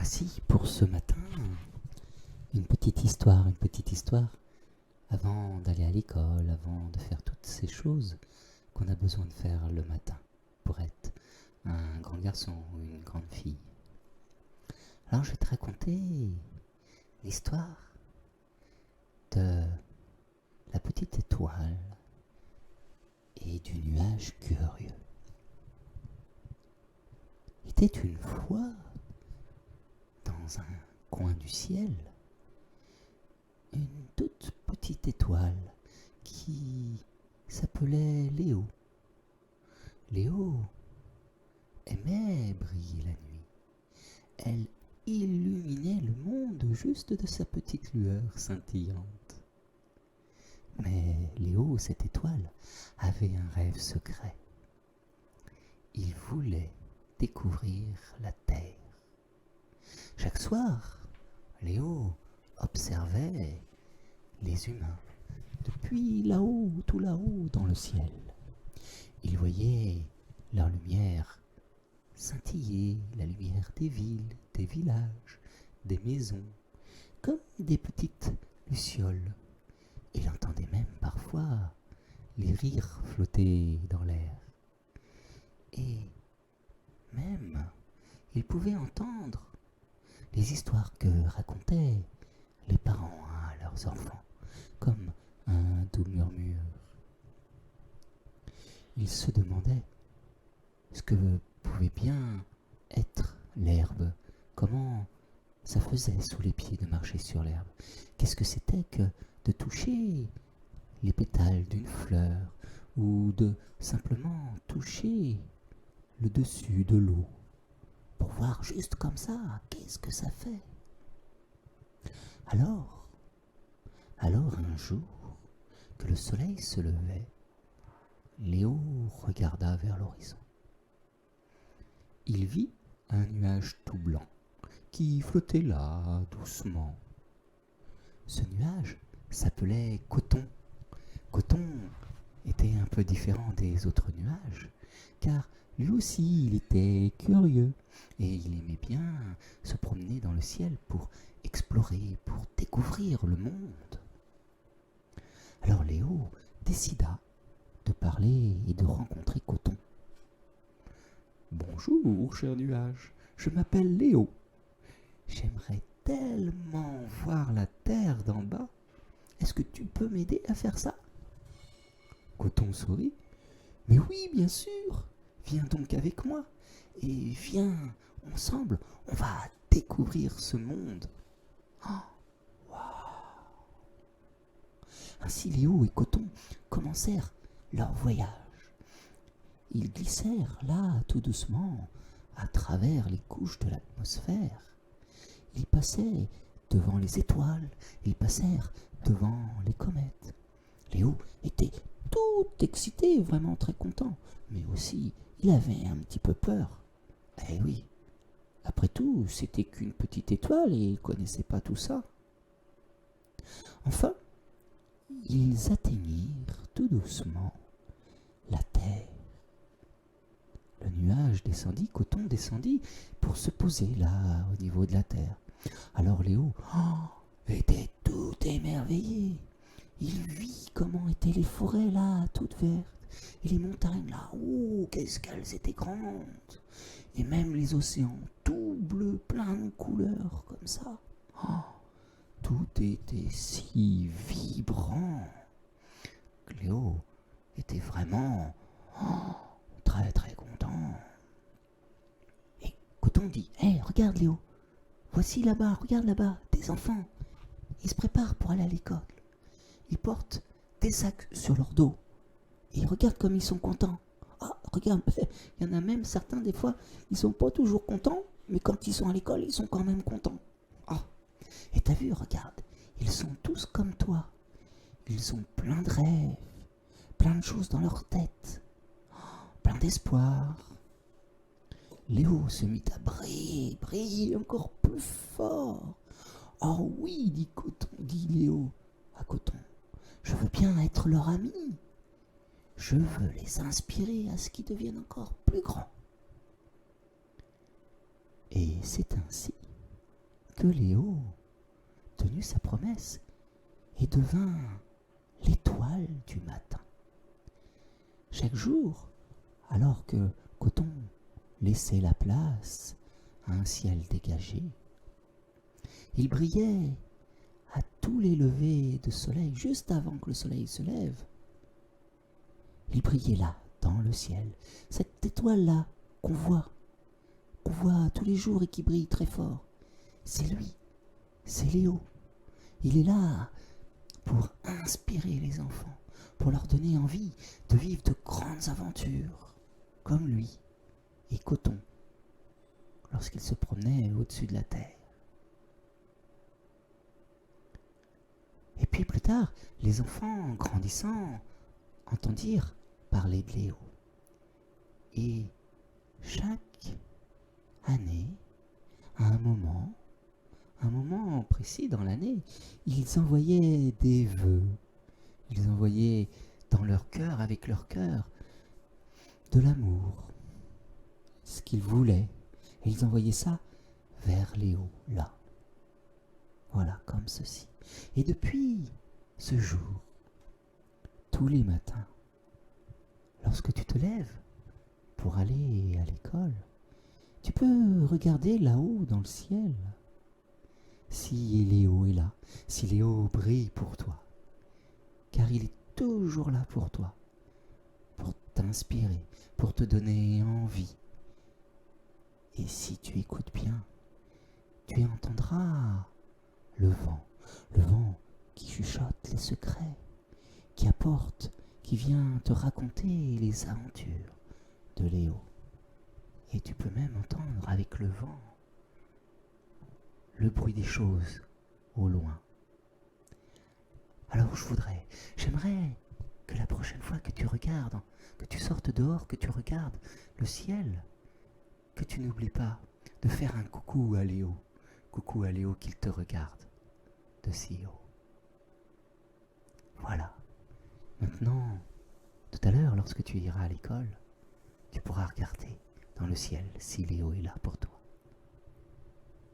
voici pour ce matin une petite histoire avant d'aller à l'école, avant de faire toutes ces choses qu'on a besoin de faire le matin pour être un grand garçon ou une grande fille. Alors je vais te raconter l'histoire de la petite étoile et du nuage curieux. Il était une fois, dans un coin du ciel, une toute petite étoile qui s'appelait Léo. Léo aimait briller la nuit. Elle illuminait le monde juste de sa petite lueur scintillante. Mais Léo, cette étoile, avait un rêve secret. Il voulait découvrir la Terre. Chaque soir, Léo observait les humains depuis là-haut, tout là-haut dans le ciel. Il voyait leur lumière scintiller, la lumière des villes, des villages, des maisons, comme des petites lucioles. Il entendait même parfois les rires flotter dans l'air. Et même, il pouvait entendre les histoires que racontaient les parents à leurs enfants, comme un doux murmure. Il se demandait ce que pouvait bien être l'herbe, comment ça faisait sous les pieds de marcher sur l'herbe. Qu'est-ce que c'était que de toucher les pétales d'une fleur ou de simplement toucher le dessus de l'eau pour voir juste comme ça, qu'est-ce que ça fait. Alors un jour que le soleil se levait, Léo regarda vers l'horizon. Il vit un nuage tout blanc qui flottait là doucement. Ce nuage s'appelait Coton. Coton était un peu différent des autres nuages, car lui aussi il était curieux et il aimait bien se promener dans le ciel pour explorer, pour découvrir le monde. Alors Léo décida de parler et de rencontrer Coton. « Bonjour, cher nuage, je m'appelle Léo. J'aimerais tellement voir la terre d'en bas. Est-ce que tu peux m'aider à faire ça ?» Coton sourit. « Mais oui, bien sûr. Viens donc avec moi et viens, ensemble, on va découvrir ce monde. » Oh, wow. Ainsi Léo et Coton commencèrent leur voyage. Ils glissèrent là tout doucement à travers les couches de l'atmosphère. Ils passaient devant les étoiles, ils passèrent devant les comètes. Léo était tout excité, vraiment très content, mais aussi il avait un petit peu peur. Eh oui, après tout, c'était qu'une petite étoile et il ne connaissait pas tout ça. Enfin, ils atteignirent tout doucement la terre. Le nuage descendit, Coton descendit pour se poser là, au niveau de la terre. Alors Léo était tout émerveillé. Il vit comment étaient les forêts là, toutes vertes, et les montagnes là, qu'est-ce qu'elles étaient grandes. Et même les océans, tout bleus, plein de couleurs, comme ça. Tout était si vibrant. Léo était vraiment très très content. Et Coton dit, « Hé, regarde Léo, voici là-bas, regarde là-bas, des enfants. Ils se préparent pour aller à l'école. Ils portent des sacs sur leur dos. Et regarde comme ils sont contents. Ah, regarde, il y en a même certains, des fois, ils sont pas toujours contents, mais quand ils sont à l'école, ils sont quand même contents. Ah, et t'as vu, regarde, ils sont tous comme toi. Ils ont plein de rêves, plein de choses dans leur tête, plein d'espoir. » Léo se mit à briller encore plus fort. « Oh oui, dit Léo à Coton, je veux bien être leur ami. Je veux les inspirer à ce qu'ils deviennent encore plus grands. » Et c'est ainsi que Léo tenu sa promesse et devint l'étoile du matin. Chaque jour, alors que Coton laissait la place à un ciel dégagé, il brillait à tous les levers de soleil, juste avant que le soleil se lève. Il brillait là, dans le ciel, cette étoile-là qu'on voit tous les jours et qui brille très fort. C'est lui, c'est Léo. Il est là pour inspirer les enfants, pour leur donner envie de vivre de grandes aventures, comme lui et Coton, lorsqu'il se promenait au-dessus de la terre. Et puis plus tard, les enfants, grandissant, entendirent parler de Léo. Et chaque année, à un moment précis dans l'année, ils envoyaient des vœux. Ils envoyaient dans leur cœur, avec leur cœur, de l'amour, ce qu'ils voulaient. Et ils envoyaient ça vers Léo, là. Voilà, comme ceci. Et depuis ce jour, tous les matins, lorsque tu te lèves pour aller à l'école, tu peux regarder là-haut dans le ciel si Léo est là, si Léo brille pour toi, car il est toujours là pour toi, pour t'inspirer, pour te donner envie. Et si tu écoutes bien, tu entendras le vent qui chuchote les secrets, qui apporte, qui vient te raconter les aventures de Léo. Et tu peux même entendre avec le vent le bruit des choses au loin. Alors j'aimerais que la prochaine fois que tu regardes, que tu sortes dehors, que tu regardes le ciel, que tu n'oublies pas de faire un coucou à Léo qu'il te regarde de si haut. Voilà. Maintenant, tout à l'heure, lorsque tu iras à l'école, tu pourras regarder dans le ciel si Léo est là pour toi.